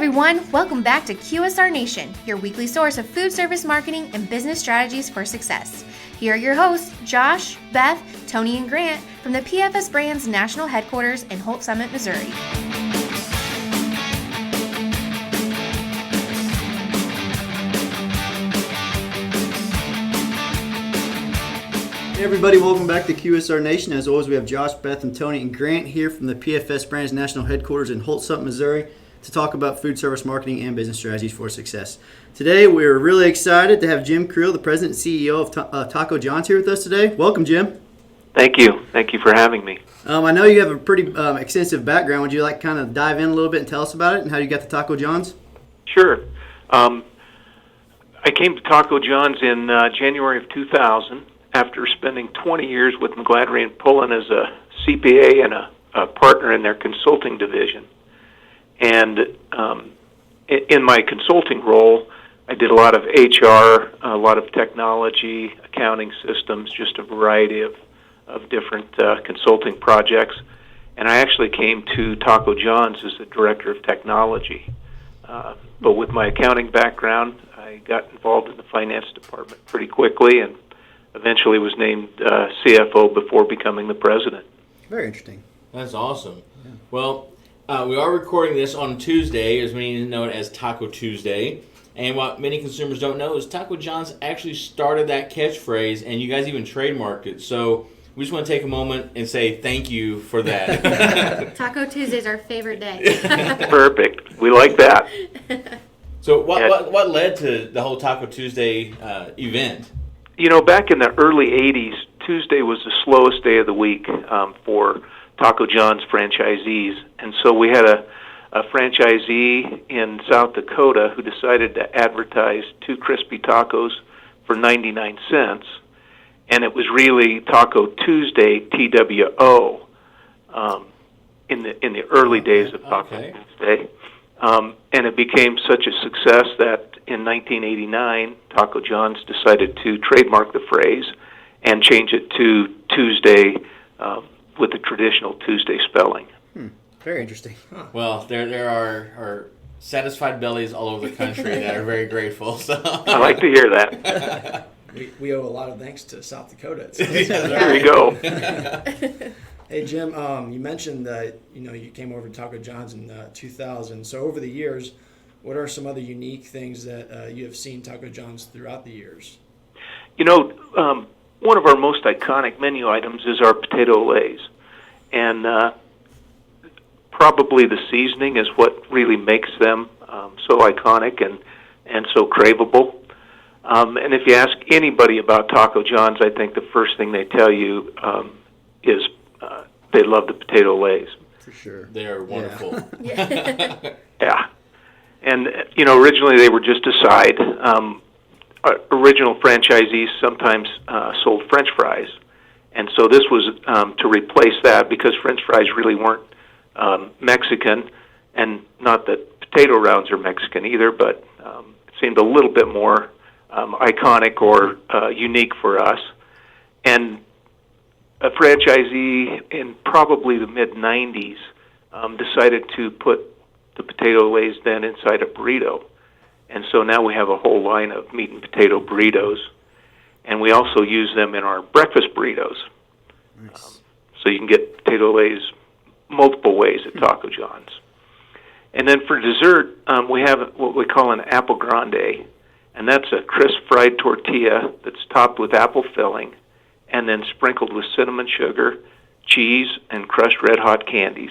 everyone, welcome back to QSR Nation, your weekly source of food service marketing and business strategies for success. Here are your hosts, Josh, Beth, Tony, and Grant from the PFS Brands National Headquarters in Holt Summit, Missouri. Hey everybody, welcome back to QSR Nation. As always, we have Josh, Beth, and Tony and Grant here from the PFS Brands National Headquarters in Holt Summit, Missouri to talk about food service marketing and business strategies for success. Today, we're really excited to have Jim Creel, the president and CEO of Taco John's, here with us today. Welcome, Jim. Thank you. Thank you for having me. I know you have a pretty extensive background. Would you like to kind of dive in a little bit and tell us about it and how you got to Taco John's? Sure. I came to Taco John's in January of 2000 after spending 20 years with McGladrey and Pullen as a CPA and a partner in their consulting division. And in my consulting role, I did a lot of HR, a lot of technology, accounting systems, just a variety of different consulting projects. And I actually came to Taco John's as the director of technology. But with my accounting background, I got involved in the finance department pretty quickly and eventually was named CFO before becoming the president. Very interesting. That's awesome. Yeah. Well, we are recording this on Tuesday, as many know it as Taco Tuesday. And what many consumers don't know is Taco John's actually started that catchphrase, and you guys even trademarked it. So we just want to take a moment and say thank you for that. Taco Tuesday is our favorite day. Perfect. We like that. So what led to the whole Taco Tuesday event? You know, back in the early 80s, Tuesday was the slowest day of the week for Taco John's franchisees. And so we had a franchisee in South Dakota who decided to advertise 2 crispy tacos for 99 cents. And it was really Taco Tuesday, TWO, in the early days of Taco Tuesday. And it became such a success that in 1989, Taco John's decided to trademark the phrase and change it to Tuesday with the traditional Tuesday spelling. Very interesting. Huh. Well, there are satisfied bellies all over the country that are very grateful. So I like to hear that. We owe a lot of thanks to South Dakota. There you go. Hey Jim, you mentioned that you came over to Taco John's in 2000. So over the years, what are some other unique things that you have seen Taco John's throughout the years? You know, one of our most iconic menu items is our potato lays, and probably the seasoning is what really makes them so iconic and so craveable. And if you ask anybody about Taco John's, I think the first thing they tell you is they love the potato lays. For sure. They are wonderful. Yeah. And, originally they were just a side. Original franchisees sometimes sold French fries. And so this was to replace that because French fries really weren't Mexican. And not that potato rounds are Mexican either, but it seemed a little bit more iconic or unique for us. And a franchisee in probably the mid-'90s decided to put the potato lays then inside a burrito. And so now we have a whole line of meat and potato burritos. And we also use them in our breakfast burritos. Nice. So you can get potato lays multiple ways at Taco John's. And then for dessert, we have what we call an apple grande. And that's a crisp fried tortilla that's topped with apple filling and then sprinkled with cinnamon sugar, cheese, and crushed red-hot candies.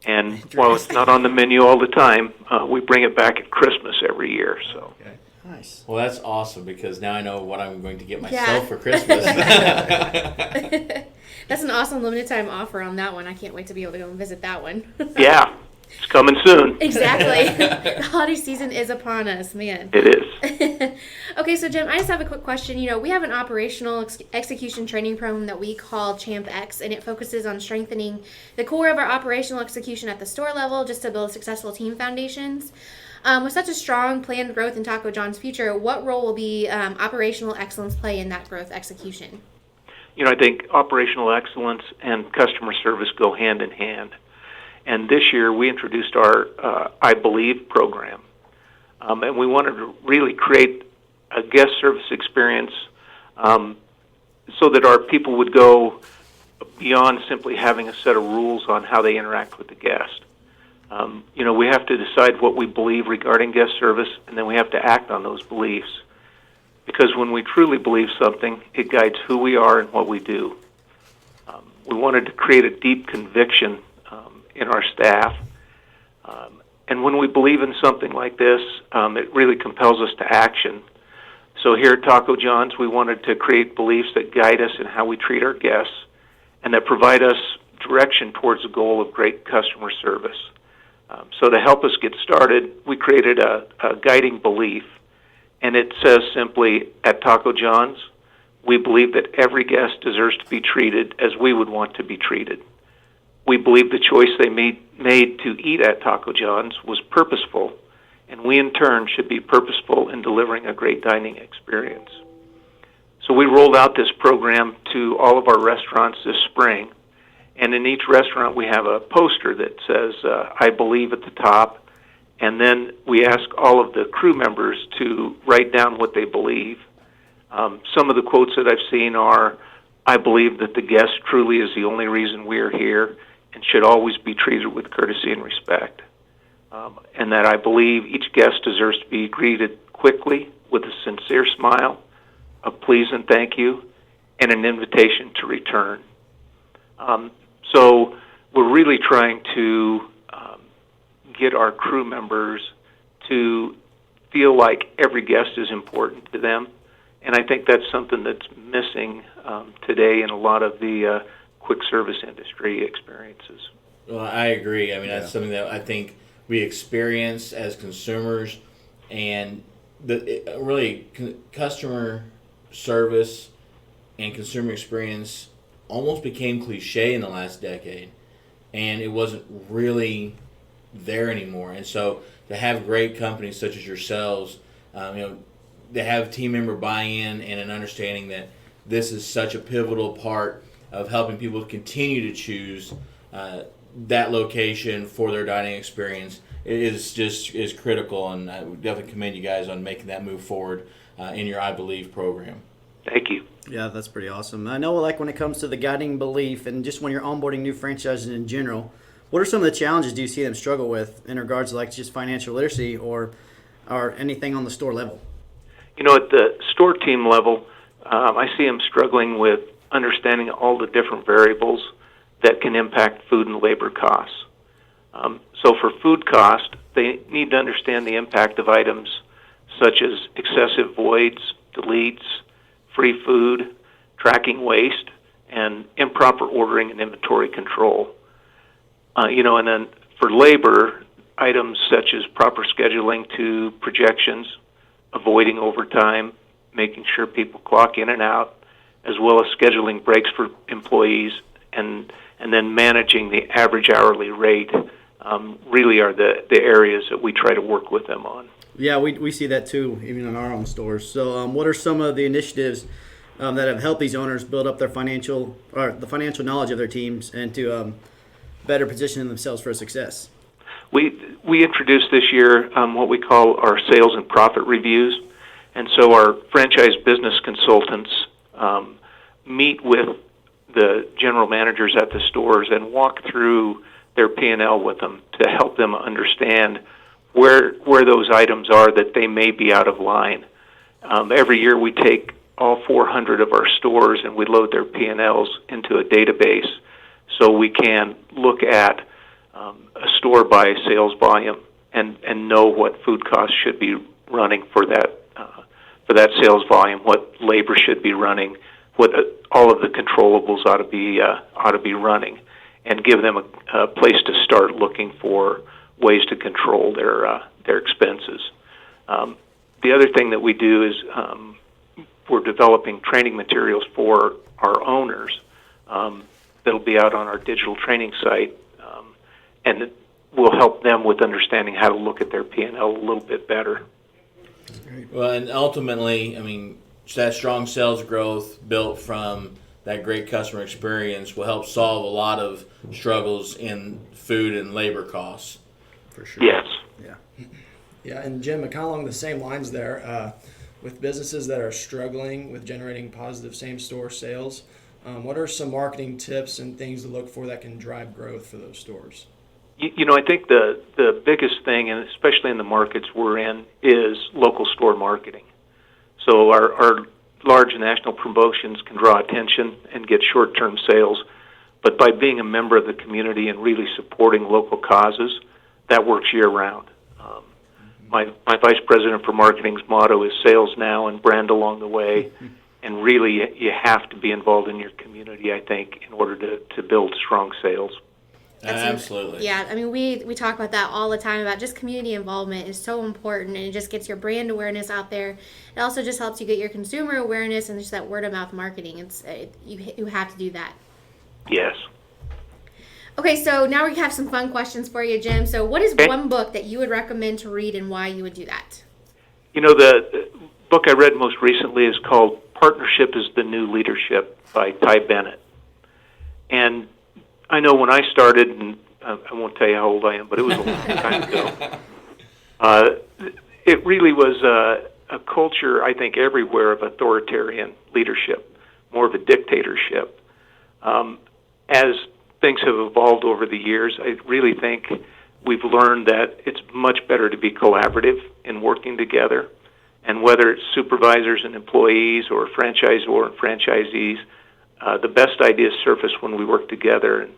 And while it's not on the menu all the time, we bring it back at Christmas every year. So. Okay. Nice. Well, that's awesome because now I know what I'm going to get myself for Christmas. That's an awesome limited time offer on that one. I can't wait to be able to go and visit that one. Yeah. It's coming soon. Exactly. The holiday season is upon us, man. It is. Okay, so Jim, I just have a quick question. We have an operational execution training program that we call Champ X, and it focuses on strengthening the core of our operational execution at the store level just to build successful team foundations. With such a strong planned growth in Taco John's future, what role will be operational excellence play in that growth execution? I think operational excellence and customer service go hand in hand. And this year we introduced our I Believe program. And we wanted to really create a guest service experience so that our people would go beyond simply having a set of rules on how they interact with the guest. We have to decide what we believe regarding guest service, and then we have to act on those beliefs. Because when we truly believe something, it guides who we are and what we do. We wanted to create a deep conviction in our staff. And when we believe in something like this, it really compels us to action. So here at Taco John's, we wanted to create beliefs that guide us in how we treat our guests and that provide us direction towards the goal of great customer service. So to help us get started, we created a guiding belief, and it says simply, at Taco John's, we believe that every guest deserves to be treated as we would want to be treated. We believe the choice they made to eat at Taco John's was purposeful, and we in turn should be purposeful in delivering a great dining experience. So we rolled out this program to all of our restaurants this spring, and in each restaurant we have a poster that says, I believe at the top, and then we ask all of the crew members to write down what they believe. Some of the quotes that I've seen are, I believe that the guest truly is the only reason we are here and should always be treated with courtesy and respect. And that I believe each guest deserves to be greeted quickly with a sincere smile, a please and thank you, and an invitation to return. So we're really trying to get our crew members to feel like every guest is important to them. And I think that's something that's missing today in a lot of the quick service industry experiences. Well, I agree. I mean, that's something that I think we experience as consumers, and customer service and consumer experience almost became cliche in the last decade, and it wasn't really there anymore. And so to have great companies such as yourselves, they have team member buy-in and an understanding that this is such a pivotal part of helping people continue to choose that location for their dining experience. It is critical, and I would definitely commend you guys on making that move forward in your I Believe program. Thank you. Yeah, that's pretty awesome. I know, like, when it comes to the guiding belief and just when you're onboarding new franchises in general, what are some of the challenges do you see them struggle with in regards to, like, just financial literacy or anything on the store level? At the store team level, I see them struggling with understanding all the different variables that can impact food and labor costs. So for food cost, they need to understand the impact of items such as excessive voids, deletes, free food, tracking waste, and improper ordering and inventory control. And then for labor, items such as proper scheduling to projections, avoiding overtime, making sure people clock in and out, as well as scheduling breaks for employees, and then managing the average hourly rate really are the areas that we try to work with them on. Yeah, we see that too, even in our own stores. So what are some of the initiatives that have helped these owners build up the financial knowledge of their teams and to better position themselves for success? We introduced this year what we call our sales and profit reviews. And so our franchise business consultants meet with the general managers at the stores and walk through their P&L with them to help them understand where those items are that they may be out of line. Every year we take all 400 of our stores and we load their P&Ls into a database so we can look at a store by sales volume and know what food costs should be running for that sales volume, what labor should be running, what all of the controllables ought to be running, and give them a place to start looking for ways to control their expenses. The other thing that we do is we're developing training materials for our owners that'll be out on our digital training site, and it will help them with understanding how to look at their P&L a little bit better. Well, and ultimately, I mean, that strong sales growth built from that great customer experience will help solve a lot of struggles in food and labor costs. For sure. Yes. Yeah. Yeah, and Jim, kind of along the same lines there, with businesses that are struggling with generating positive same-store sales, what are some marketing tips and things to look for that can drive growth for those stores? I think the biggest thing, and especially in the markets we're in, is local store marketing. So our large national promotions can draw attention and get short-term sales, but by being a member of the community and really supporting local causes, that works year-round. My vice president for marketing's motto is sales now and brand along the way, and really you have to be involved in your community, I think, in order to build strong sales. Absolutely. Yeah, I mean, we talk about that all the time, about just community involvement is so important, and it just gets your brand awareness out there. It also just helps you get your consumer awareness and just that word-of-mouth marketing. You have to do that. Yes. Okay, so now we have some fun questions for you, Jim. So what is Okay. one book that you would recommend to read and why you would do that? The book I read most recently is called Partnership is the New Leadership by Ty Bennett. And I know when I started, and I won't tell you how old I am, but it was a long time ago, it really was a culture, I think, everywhere of authoritarian leadership, more of a dictatorship. As things have evolved over the years, I really think we've learned that it's much better to be collaborative in working together. And whether it's supervisors and employees or franchisor and franchisees, the best ideas surface when we work together. And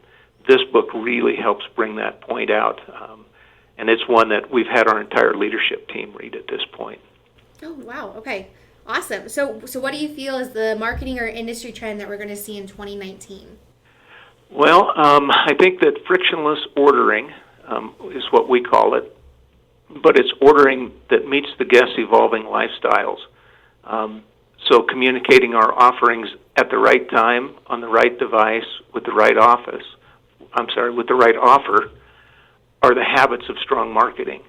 this book really helps bring that point out. And it's one that we've had our entire leadership team read at this point. Oh, wow. Okay. Awesome. So what do you feel is the marketing or industry trend that we're going to see in 2019? Well, I think that frictionless ordering is what we call it, but it's ordering that meets the guest's evolving lifestyles. So communicating our offerings at the right time, on the right device, with the right with the right offer, are the habits of strong marketing.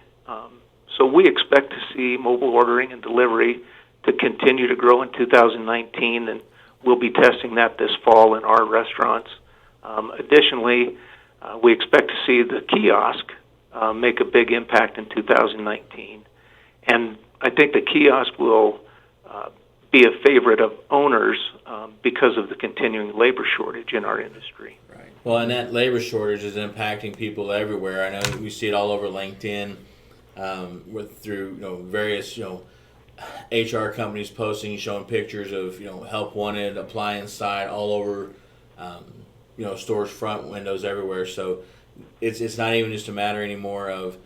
So we expect to see mobile ordering and delivery to continue to grow in 2019, and we'll be testing that this fall in our restaurants. Additionally, we expect to see the kiosk make a big impact in 2019. And I think the kiosk will be a favorite of owners because of the continuing labor shortage in our industry. Right. Well, and that labor shortage is impacting people everywhere. I know we see it all over LinkedIn, through various HR companies posting, showing pictures of help wanted, apply inside, all over stores' front windows everywhere. So it's not even just a matter anymore of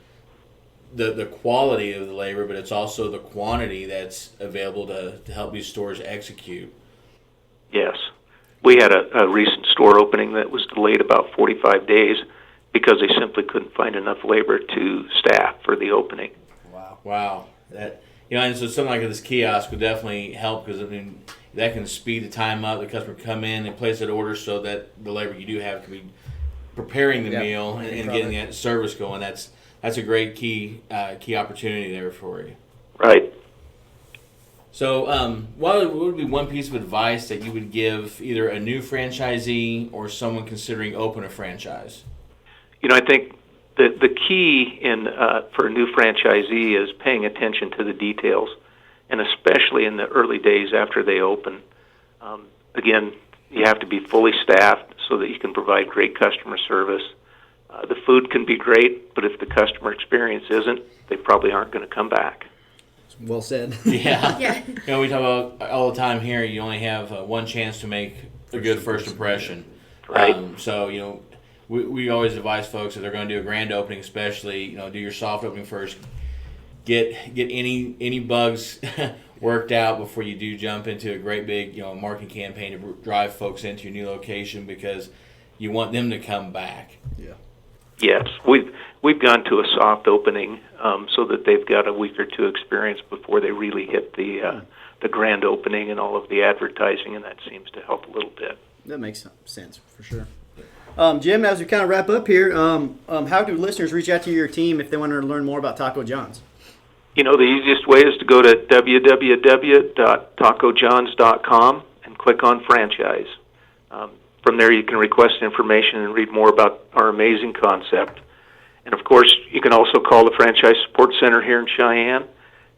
the quality of the labor, but it's also the quantity that's available to help these stores execute. Yes. We had a recent store opening that was delayed about 45 days because they simply couldn't find enough labor to staff for the opening. Wow. That and so something like this kiosk would definitely help, because that can speed the time up. The customer can come in and place that order so that the labor you do have can be preparing the meal and getting that service going. That's a great key opportunity there for you. Right. So what would be one piece of advice that you would give either a new franchisee or someone considering open a franchise? I think the key for a new franchisee is paying attention to the details, and especially in the early days after they open. Again, you have to be fully staffed so that you can provide great customer service. The food can be great, but if the customer experience isn't, they probably aren't going to come back. Well said. Yeah. We talk about all the time here, you only have one chance to make a good first impression. Right. So, we always advise folks if they're going to do a grand opening, especially, do your soft opening first. Get any bugs worked out before you do jump into a great big marketing campaign to drive folks into your new location, because you want them to come back. Yeah. Yes, we've gone to a soft opening so that they've got a week or two experience before they really hit the grand opening and all of the advertising, and that seems to help a little bit. That makes sense for sure. Jim, as we kind of wrap up here, how do listeners reach out to your team if they want to learn more about Taco John's? The easiest way is to go to www.tacojohns.com and click on franchise. From there, you can request information and read more about our amazing concept. And of course, you can also call the Franchise Support Center here in Cheyenne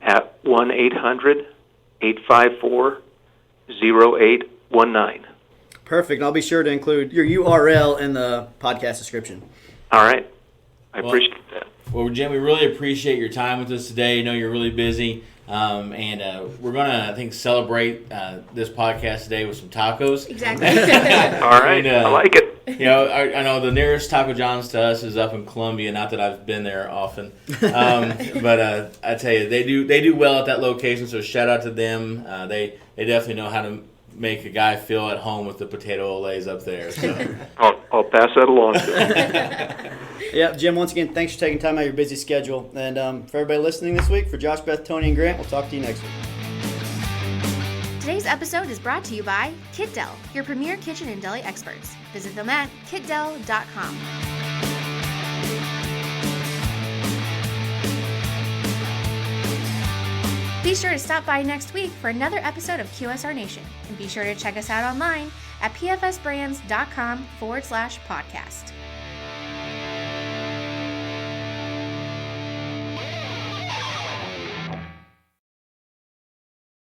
at 1-800-854-0819. Perfect. And I'll be sure to include your URL in the podcast description. All right. I appreciate that. Well, Jim, we really appreciate your time with us today. I know you're really busy. And we're going to, I think, celebrate this podcast today with some tacos. Exactly. All right. I like it. You know, I know the nearest Taco John's to us is up in Columbia. Not that I've been there often, but I tell you, they do well at that location. So shout out to them. They definitely know how to make a guy feel at home with the potato olays up there. So. I'll pass that along to them. Yeah, Jim, once again, thanks for taking time out of your busy schedule. And for everybody listening this week, for Josh, Beth, Tony, and Grant, we'll talk to you next week. Today's episode is brought to you by KitDel, your premier kitchen and deli experts. Visit them at kitdel.com. Be sure to stop by next week for another episode of QSR Nation. And be sure to check us out online at pfsbrands.com/podcast.